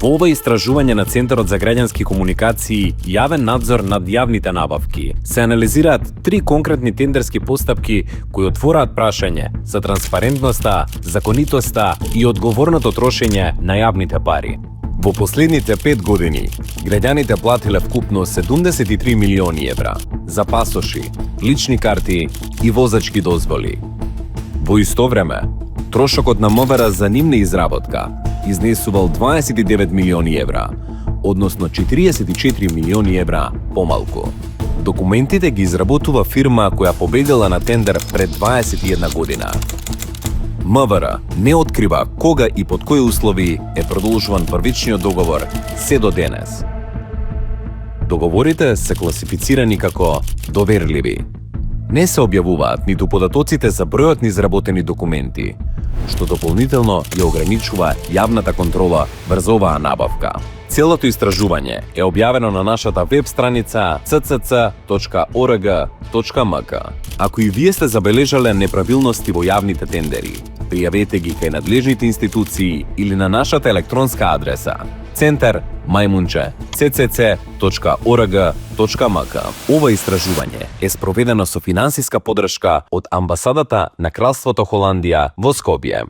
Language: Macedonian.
Во ова истражување на Центарот за граѓански комуникации и јавен надзор над јавните набавки се анализираат 3 конкретни тендерски постапки кои отвораат прашање за транспарентноста, законитоста и одговорното трошење на јавните пари. Во последните 5 години, граѓаните платиле вкупно 73 милиони евра за пасоши, лични карти и возачки дозволи. Во исто време, трошокот на МВР за нивна изработка изнесувал 29 милиони евра, односно 44 милиони евра помалку. Документите ги изработува фирма која победила на тендер пред 21 година. МВР не открива кога и под кои услови е продолжуван првичниот договор се до денес. Договорите се класифицирани како доверливи. Не се објавуваат ниту податоците за бројот на изработени документи, што дополнително ја ограничува јавната контрола врз оваа набавка. Целото истражување е објавено на нашата веб страница ccc.org.mk. Ако и вие сте забележале неправилности во јавните тендери, пријавете ги кај надлежните институции или на нашата електронска адреса centar@ccc.org.mk. Ова истражување е спроведено со финансиска поддршка од Амбасадата на Кралството Холандија во Скопје.